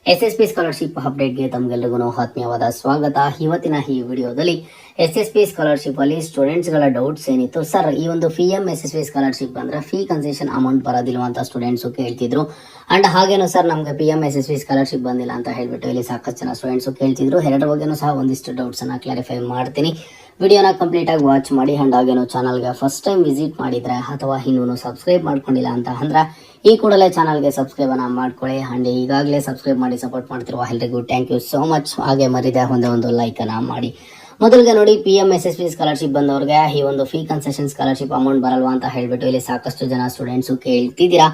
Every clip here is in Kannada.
SSP ಸ್ಕಾಲರ್ಶಿಪ್ ಅಪ್ಡೇಟ್ಗೆ ತಮಗೆಲ್ಲರಿಗೂ ಆತ್ಮೀಯವಾದ ಸ್ವಾಗತ. ಇವತ್ತಿನ ಈ ವಿಡಿಯೋದಲ್ಲಿ SSP ಸ್ಕಾಲರ್ಶಿಪ್ ಅಲ್ಲಿ ಸ್ಟೂಡೆಂಟ್ಸ್ ಗಳ ಡೌಟ್ಸ್ ಏನಿತ್ತು, ಸರ್ ಈ ಒಂದು PM SSP ಸ್ಕಾಲರ್ಶಿಪ್ ಅಂದ್ರೆ ಫೀ ಕನ್ಸೆಷನ್ ಅಮೌಂಟ್ ಬರೋದಿಲ್ವಾ ಅಂತ ಸ್ಟೂಡೆಂಟ್ಸ್ ಕೇಳ್ತಿದ್ರು. ಅಂಡ್ ಹಾಗೇನು ಸರ್ ನಮ್ಗೆ PM SSP ಸ್ಕಾಲರ್ಶಿಪ್ ಬಂದಿಲ್ಲ ಅಂತ ಹೇಳ್ಬಿಟ್ಟು ಇಲ್ಲಿ ಸಾಕಷ್ಟು ಜನ ಸ್ಟೂಡೆಂಟ್ಸ್ ಕೇಳ್ತಿದ್ರು. ಎರಡರ ಬಗ್ಗೆನೂ ಸಹ ಒಂದಿಷ್ಟು ಡೌಟ್ಸ್ ಅನ್ನ ಕ್ಲಾರಿಫೈ ಮಾಡ್ತೀನಿ. ವಿಡಿಯೋನ ಕಂಪ್ಲೀಟ್ ಆಗಿ ವಾಚ್ ಮಾಡಿ. ಅಂಡ್ ಹಾಗೇನು ಚಾನಲ್ಗೆ ಫಸ್ಟ್ ಟೈಮ್ ವಿಸಿಟ್ ಮಾಡಿದ್ರೆ ಅಥವಾ ಇನ್ನೂ ಸಬ್ಸ್ಕ್ರೈಬ್ ಮಾಡ್ಕೊಂಡಿಲ್ಲ ಅಂತ ಅಂದ್ರೆ ಈ ಕೂಡಲೇ ಚಾನಲ್ಗೆ ಸಬ್ಸ್ಕ್ರೈಬ್ ಅನ್ನ ಮಾಡ್ಕೊಳ್ಳಿ. ಅಂಡ್ ಈಗಾಗಲೇ ಸಬ್ಸ್ಕ್ರೈಬ್ ಮಾಡಿ ಸಪೋರ್ಟ್ ಮಾಡ್ತಿರುವ ಎಲ್ಲರಿಗೂ ಥ್ಯಾಂಕ್ ಯು ಸೋ ಮಚ್. ಹಾಗೆ ಮರಿದೆ ಒಂದು ಲೈಕ್ ಅನ್ನ ಮಾಡಿ. ಮೊದಲಿಗೆ ನೋಡಿ, PM SSP ಸ್ಕಾಲರ್ಶಿಪ್ ಬಂದವ್ರಿಗೆ ಈ ಒಂದು ಫೀ ಕನ್ಸೆಷನ್ ಸ್ಕಾಲರ್ಶಿಪ್ ಅಮೌಂಟ್ ಬರಲ್ವಾ ಅಂತ ಹೇಳ್ಬಿಟ್ಟು ಇಲ್ಲಿ ಸಾಕಷ್ಟು ಜನ ಸ್ಟೂಡೆಂಟ್ಸ್ ಕೇಳ್ತಿದ್ದೀರಾ.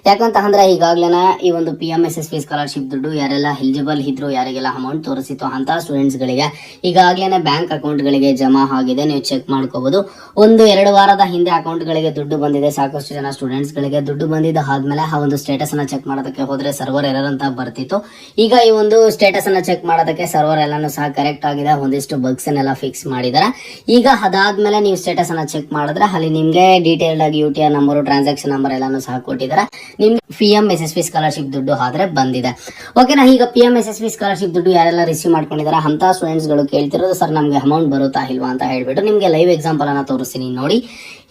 ಯಾಕಂತ ಅಂದ್ರೆ ಈಗಾಗಲೇ ಈ ಒಂದು PM SSP ಸ್ಕಾಲರ್ಶಿಪ್ ದುಡ್ಡು ಯಾರೆಲ್ಲ ಎಲಿಜಿಬಲ್ ಇದ್ರು, ಯಾರಿಗೆಲ್ಲ ಅಮೌಂಟ್ ತೋರಿಸಿತ್ತು ಅಂತ ಸ್ಟೂಡೆಂಟ್ಸ್ ಗಳಿಗೆ ಈಗಾಗಲೇ ಬ್ಯಾಂಕ್ ಅಕೌಂಟ್ ಗಳಿಗೆ ಜಮಾ ಆಗಿದೆ. ನೀವು ಚೆಕ್ ಮಾಡ್ಕೋಬಹುದು. 1-2 ವಾರದ ಹಿಂದೆ ಅಕೌಂಟ್ ಗಳಿಗೆ ದುಡ್ಡು ಬಂದಿದೆ. ಸಾಕಷ್ಟು ಜನ ಸ್ಟೂಡೆಂಟ್ಸ್ ಗಳಿಗೆ ದುಡ್ಡು ಬಂದಿದ್ದ ಆದ್ಮೇಲೆ ಆ ಒಂದು ಸ್ಟೇಟಸ್ ಅನ್ನ ಚೆಕ್ ಮಾಡೋದಕ್ಕೆ ಹೋದ್ರೆ ಸರ್ವರ್ ಎರರ್ ಅಂತ ಬರ್ತಿತ್ತು. ಈಗ ಈ ಒಂದು ಸ್ಟೇಟಸ್ ಅನ್ನ ಚೆಕ್ ಮಾಡೋದಕ್ಕೆ ಸರ್ವರ್ ಎಲ್ಲಾನು ಸಹ ಕರೆಕ್ಟ್ ಆಗಿದೆ. ಒಂದಿಷ್ಟು ಬಗ್ಸ್ ಅನ್ನೆಲ್ಲ ಫಿಕ್ಸ್ ಮಾಡಿದಾರೆ. ಈಗ ಅದಾದ್ಮೇಲೆ ನೀವು ಸ್ಟೇಟಸ್ ಅನ್ನ ಚೆಕ್ ಮಾಡಿದ್ರೆ ಅಲ್ಲಿ ನಿಮ್ಗೆ ಡೀಟೇಲ್ಡ್ ಆಗಿ UTR ನಂಬರ್, ಟ್ರಾನ್ಸಾಕ್ಷನ್ ನಂಬರ್ ಎಲ್ಲಾನು ಸಹ ಕೊಟ್ಟಿದ್ದಾರೆ. ನಿಮ್ಗೆ PM SSP ಸ್ಕಾಲರ್ಶಿಪ್ ದುಡ್ಡು ಆದ್ರೆ ಬಂದಿದೆ. ಓಕೆನಾ? ಈಗ PM SSP ಸ್ಕಾಲರ್ಶಿಪ್ ದುಡ್ಡು ಯಾರೆಲ್ಲ ರಿಸೀವ್ ಮಾಡ್ಕೊಂಡಿದ್ದಾರೆ ಅಂತ ಸ್ಟೂಡೆಂಟ್ಸ್ ಗಳು ಕೇಳ್ತಿರೋದು, ಸರ್ ನಮ್ಗೆ ಅಮೌಂಟ್ ಬರುತ್ತಾ ಇಲ್ವಾ ಅಂತ ಹೇಳ್ಬಿಟ್ಟು ನಿಮ್ಗೆ ಲೈವ್ ಎಕ್ಸಾಂಪಲ್ ಅನ್ನ ತೋರಿಸ್ತೀನಿ ನೋಡಿ.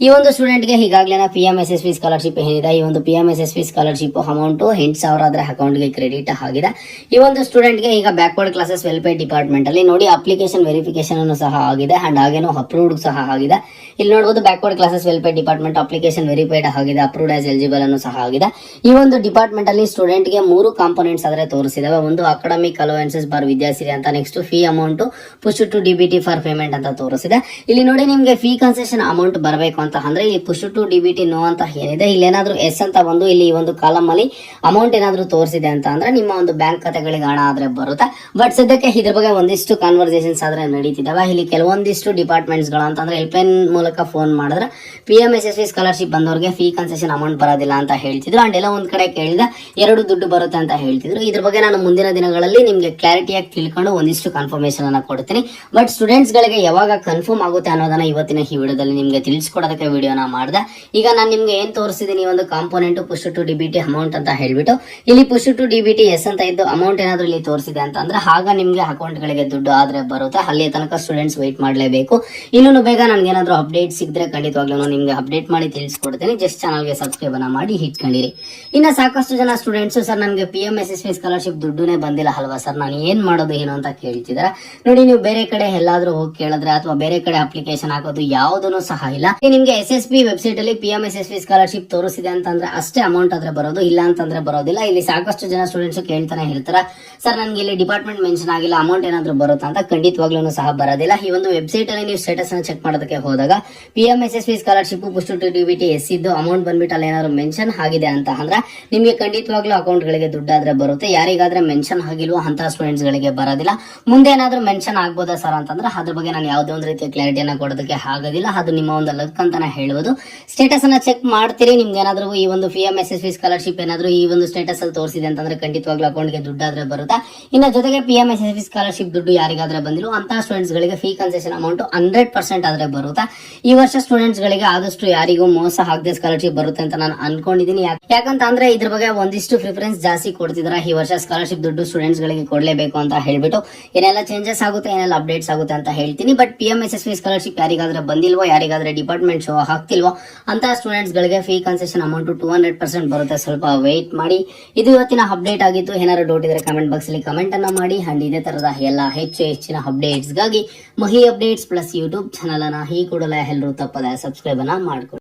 ಈ ಒಂದು ಸ್ಟೂಡೆಂಟ್ ಗೆ ಈಗಾಗಲೇ PM SSP ಸ್ಕಾಲರ್ಶಿಪ್ ಏನಿದೆ, ಈ ಒಂದು PM SSP ಸ್ಕಾಲರ್ಶಿಪ್ ಅಮೌಂಟ್ 8,000 ಆದ್ರೆ ಅಕೌಂಟ್ ಗೆ ಕ್ರೆಡಿಟ್ ಆಗಿದೆ. ಈ ಒಂದು ಸ್ಟೂಡೆಂಟ್ ಗೆ ಈಗ ಬ್ಯಾಕ್ವರ್ಡ್ ಕ್ಲಾಸಸ್ ವೆಲ್ಫೇರ್ ಡಿಪಾರ್ಟ್ಮೆಂಟ್ ಅಲ್ಲಿ ನೋಡಿ ಅಪ್ಲಿಕೇಶನ್ ವೆರಿಫಿಕೇಶನ್ ಅನ್ನು ಸಹ ಆಗಿದೆ. ಅಂಡ್ ಹಾಗೇನು ಅಪ್ರೂವ್ಡ್ ಸಹ ಆಗಿದೆ. ಇಲ್ಲಿ ನೋಡಬಹುದು backward classes welfare department application verified ಆಗಿದೆ, ಅಪ್ರೂವ್ಡ್ ಆಸ್ ಎಲಿಜಿಬಲ್ ಅನ್ನು ಸಹ ಆಗಿದೆ. ಈ ಒಂದು ಡಿಪಾರ್ಟ್ಮೆಂಟ್ ಅಲ್ಲಿ ಸ್ಟೂಡೆಂಟ್ ಗೆ 3 ಕಾಂಪೋನೆಂಟ್ಸ್ ಆದ್ರೆ ತೋರಿಸಿದಾವೆ. ಒಂದು ಅಕಾಡೆಮಿಕ್ ಅಲೋವೆನ್ಸಸ್ ಬಾರ್ ವಿದ್ಯಾಸಿರಿ ಅಂತ, next fee amount push to DBT for payment ಅಂತ ತೋರಿಸಿದೆ. ಇಲ್ಲಿ ನೋಡಿ ನಿಮ್ಗೆ ಫೀ ಕನ್ಸೆಷನ್ ಅಮೌಂಟ್ ಬರಬೇಕು ಅಂತ ಅಂದ್ರೆ ಇಲ್ಲಿ ಪುಷ್ ಟು DBT ನೋ ಅಂತ ಏನಿದೆ, ಇಲ್ಲಿ ಏನಾದ್ರು ಎಸ್ ಅಂತ ಬಂದು ಇಲ್ಲಿ ಈ ಒಂದು ಕಾಲಮ್ ಅಲ್ಲಿ ಅಮೌಂಟ್ ಏನಾದ್ರು ತೋರಿಸಿದೆ ಅಂತ ಅಂದ್ರೆ ನಿಮ್ಮ ಒಂದು ಬ್ಯಾಂಕ್ ಖಾತೆಗಳಿಗೆ ಹಣ ಆದ್ರೆ ಬರುತ್ತೆ. ಬಟ್ ಸದ್ಯಕ್ಕೆ ಇದ್ರ ಬಗ್ಗೆ ಒಂದಿಷ್ಟು ಕಾನ್ವರ್ಸೇಷನ್ಸ್ ಆದ್ರೆ ನಡೀತಿದಾವೆ. ಇಲ್ಲಿ ಕೆಲವೊಂದಿಷ್ಟು ಡಿಪಾರ್ಟ್ಮೆಂಟ್ಸ್ ಗಳು ಅಂತಂದ್ರೆ ಹೆಲ್ಪ್ಲೈನ್ ಮೂಲಕ ಫೋನ್ ಮಾಡಿದ್ರೆ PM SSP ಸ್ಕಾಲರ್ಶಿಪ್ ಬಂದವರಿಗೆ ಫೀ ಕನ್ಸೆಷನ್ ಅಮೌಂಟ್ ಬರೋದಿಲ್ಲ ಅಂತ ಹೇಳ್ತಿದ್ರು. ಅಂಡ್ ಎಲ್ಲ ಒಂದ್ ಕಡೆ ಕೇಳಿದ 2 ದುಡ್ಡು ಬರುತ್ತೆ ಅಂತ ಹೇಳ್ತಿದ್ರು. ಇದ್ರ ಬಗ್ಗೆ ನಾನು ಮುಂದಿನ ದಿನಗಳಲ್ಲಿ ನಿಮ್ಗೆ ಕ್ಲಾರಿಟಿಯಾಗಿ ತಿಳ್ಕೊಂಡು ಒಂದಿಷ್ಟು ಕನ್ಫರ್ಮೇಶನ್ ಅನ್ನ ಕೊಡ್ತೀನಿ. ಬಟ್ ಸ್ಟೂಡೆಂಟ್ಸ್ ಗಳಿಗೆ ಯಾವಾಗ ಕನ್ಫರ್ಮ್ ಆಗುತ್ತೆ ಅನ್ನೋದನ್ನ ಇವತ್ತಿನ ಈ ವಿಡಿಯೋದಲ್ಲಿ ನಿಮ್ಗೆ ತಿಳಿಸ್ಕೊಡೋದಕ್ಕೆ ವಿಡಿಯೋನ ಮಾಡಿದೆ. ಈಗ ನಾನು ನಿಮ್ಗೆ ಏನ್ ತೋರಿಸಿದೀನಿ, ಒಂದು component push to DBT amount ಅಂತ ಹೇಳ್ಬಿಟ್ಟು ಇಲ್ಲಿ ಪುಷ್ ಟು DBT ಎಸ್ ಅಂತ ಇದ್ದು ಅಮೌಂಟ್ ಏನಾದ್ರು ಇಲ್ಲಿ ತೋರಿಸಿದೆ ಅಂತ ಅಂದ್ರೆ ಆಗ ನಿಮ್ಗೆ ಅಕೌಂಟ್ ಗಳಿಗೆ ದುಡ್ಡು ಆದ್ರೆ ಬರುತ್ತೆ. ಅಲ್ಲಿ ತನಕ ಸ್ಟೂಡೆಂಟ್ಸ್ ವೇಟ್ ಮಾಡಲೇಬೇಕು. ಇನ್ನೂ ಬೇಗ ನನ್ಗೆ ಏನಾದ್ರು ಅಪ್ಡೇಟ್ ಸಿಕ್ಕಿದ್ರೆ ಖಂಡಿತವಾಗ್ಲೂ ನಿಮ್ಗೆ ಅಪ್ಡೇಟ್ ಮಾಡಿ ತಿಳಿಸ್ಕೊಡ್ತೀನಿ. ಜಸ್ಟ್ ಚಾನಲ್ಗೆ ಸಬ್ಸ್ಕ್ರೈಬ್ ಅನ್ನ ಮಾಡಿ ಇಟ್ಕೊಂಡಿರಿ. ಇನ್ನ ಸಾಕಷ್ಟು ಜನ ಸ್ಟೂಡೆಂಟ್ಸ್, ಸರ್ ನನ್ಗೆ PM SSP ಸ್ಕಾಲರ್ಶಿಪ್ ದುಡ್ಡುನೇ ಬಂದಿಲ್ಲ ಅಲ್ವಾ ಸರ್, ನಾನು ಏನ್ ಮಾಡೋದು ಏನು ಅಂತ ಕೇಳ್ತಿದಾರೆ. ನೋಡಿ, ನೀವು ಬೇರೆ ಕಡೆ ಎಲ್ಲಾದ್ರೂ ಹೋಗಿ ಕೇಳಿದ್ರೆ ಅಥವಾ ಬೇರೆ ಕಡೆ ಅಪ್ಲಿಕೇಶನ್ ಹಾಕೋದು ಯಾವುದೂ ಸಹ ಇಲ್ಲ. ನಿಮ್ಗೆ SSP ವೆಬ್ಸೈಟ್ ಅಲ್ಲಿ PM SSP ಸ್ಕಾಲರ್ಶಿಪ್ ತೋರಿಸಿದೆ ಅಂತಂದ್ರೆ ಅಷ್ಟೇ ಅಮೌಂಟ್ ಆದ್ರೆ ಬರೋದು, ಇಲ್ಲ ಅಂತಂದ್ರೆ ಬರೋದಿಲ್ಲ. ಇಲ್ಲಿ ಸಾಕಷ್ಟು ಜನ ಸ್ಟೂಡೆಂಟ್ಸ್ ಕೇಳ್ತಾನೆ ಹೇಳ್ತಾರ, ಸರ್ ನನ್ಗೆ ಇಲ್ಲಿ ಡಿಪಾರ್ಟ್ಮೆಂಟ್ ಮೆನ್ಷನ್ ಆಗಿಲ್ಲ, ಅಮೌಂಟ್ ಏನಾದ್ರು ಬರುತ್ತಾ ಅಂತ. ಖಂಡಿತವಾಗ್ಲೂ ಸಹ ಬರೋದಿಲ್ಲ. ಈ ಒಂದು ವೆಬ್ಸೈಟ್ ಅಲ್ಲಿ ನೀವು ಸ್ಟೇಟಸ್ ಅನ್ನ ಚೆಕ್ ಮಾಡೋದಕ್ಕೆ ಹೋದಾಗ PM SSP scholarship push to DBT yes ಇದ್ದು ಅಮೌಂಟ್ ಬಂದ್ಬಿಟ್ಟು ಅಲ್ಲಿ ಏನಾದ್ರು ಮೆನ್ಷನ್ ಆಗಿದೆ ಅಂತ ಅಂದ್ರೆ ನಿಮ್ಗೆ ಖಂಡಿತವಾಗ್ಲೂ ಅಕೌಂಟ್ ಗಳಿಗೆ ದುಡ್ಡಾದ್ರೆ ಬರುತ್ತೆ. ಯಾರಿಗಾದ್ರೆ ಮೆನ್ಷನ್ ಆಗಿಲ್ವೋ ಅಂತ ಸ್ಟೂಡೆಂಟ್ಸ್ ಗಳಿಗೆ ಬರೋದಿಲ್ಲ. ಮುಂದೆ ಏನಾದ್ರು ಮೆನ್ಷನ್ ಆಗ್ಬೋದಾ ಸರ್ ಅಂತಂದ್ರೆ ಅದ್ರ ಬಗ್ಗೆ ನಾನು ಯಾವುದೇ ಒಂದು ರೀತಿಯ ಕ್ಲಾರಿಟಿಯನ್ನ ಕೊಡೋದಕ್ಕೆ ಆಗೋದಿಲ್ಲ. ಅದು ನಿಮ್ಮ ಒಂದು ಲಕ್ ಅಂತಾನೆ ಹೇಳ್ಬೋದು. ಸ್ಟೇಟಸ್ ಅನ್ನ ಚೆಕ್ ಮಾಡ್ತೀರಿ, ನಿಮ್ಗೆ ಏನಾದ್ರು ಈ ಒಂದು PM SSP ಸ್ಕಾಲರ್ಶಿಪ್ ಏನಾದ್ರು ಈ ಒಂದು ಸ್ಟೇಟಸ್ ಅಲ್ಲಿ ತೋರಿಸಿದೆ ಅಂತಂದ್ರೆ ಖಂಡಿತವಾಗ್ಲೂ ಅಕೌಂಟ್ ಗೆ ದುಡ್ಡಾದ್ರೆ ಬರುತ್ತೆ. ಇನ್ನ ಜೊತೆಗೆ PM SSP ಸ್ಕಾಲರ್ಶಿಪ್ ದುಡ್ಡು ಯಾರಿಗಾದ್ರೆ ಬಂದಿಲ್ಲ ಅಂತ ಸ್ಟೂಡೆಂಟ್ಸ್ ಗಳಿಗೆ ಫೀ ಕನ್ಸೆಷನ್ ಅಮೌಂಟ್ 100% ಆದ್ರೆ ಬರುತ್ತೆ. ಈ ವರ್ಷ ಸ್ಟೂಡೆಂಟ್ಸ್ ಗಳಿಗೆ ಆದಷ್ಟು ಯಾರಿಗೂ ಮೋಸ ಆಗದೆ ಸ್ಕಾಲರ್ಶಿಪ್ ಬರುತ್ತೆ ಅಂತ ನಾನು ಅನ್ಕೊಂಡಿದ್ದೀನಿ. ಯಾಕಂತ ಅಂದ್ರೆ ಇದ್ರ ಬಗ್ಗೆ ಒಂದಿಷ್ಟು ಪ್ರಿಫರೆನ್ಸ್ ಜಾಸ್ತಿ ಕೊಡ್ತಿದಾರೆ. ಈ ವರ್ಷ ಸ್ಕಾಲರ್ಶಿಪ್ ದುಡ್ಡು ಸ್ಟೂಡೆಂಟ್ಸ್ ಗಳಿಗೆ ಕೊಡ್ಲೇಬೇಕು ಅಂತ ಹೇಳ್ಬಿಟ್ಟು ಏನೆಲ್ಲ ಚೇಂಜಸ್ ಆಗುತ್ತೆ, ಏನೆಲ್ಲ ಅಪ್ಡೇಟ್ಸ್ ಆಗುತ್ತೆ ಅಂತ ಹೇಳ್ತೀನಿ. ಬಟ್ PM SSP ಸ್ಕಾಲರ್ಶಿಪ್ ಯಾರಿಗಾದ್ರೆ ಬಂದಿಲ್ವೋ, ಯಾರಿಗಾದ್ರೆ ಡಿಪಾರ್ಟ್ಮೆಂಟ್ ಶೋ ಆಗ್ತಿಲ್ವೋ ಅಂತ ಸ್ಟೂಡೆಂಟ್ಸ್ ಗಳಿಗೆ ಫೀ ಕನ್ಸೆಷನ್ ಅಮೌಂಟ್ 200% ಬರುತ್ತೆ. ಸ್ವಲ್ಪ ವೇಟ್ ಮಾಡಿ. ಇದು ಇವತ್ತಿನ ಅಪ್ಡೇಟ್ ಆಗಿತ್ತು. ಏನಾದ್ರು ಡೌಟ್ ಇದ್ರೆ ಕಮೆಂಟ್ ಬಾಕ್ಸ್ ಅಲ್ಲಿ ಕಮೆಂಟ್ ಅನ್ನ ಮಾಡಿ. ಅಂಡ್ ಇದೇ ತರದ ಎಲ್ಲ ಹೆಚ್ಚಿನ ಅಪ್ಡೇಟ್ಸ್ ಗಾಗಿ ಮಹಿ ಅಪ್ಡೇಟ್ಸ್ ಪ್ಲಸ್ ಯೂಟ್ಯೂಬ್ ಚಾನಲ್ ಅನ್ನ ಈ ಕೂಡಲೇ ಎಲ್ಲರೂ ತಪ್ಪದೆ ಸಬ್ಸ್ಕ್ರೈಬ್ ಅನ್ನ ಮಾಡ್ಕೊಳ್ಳಿ.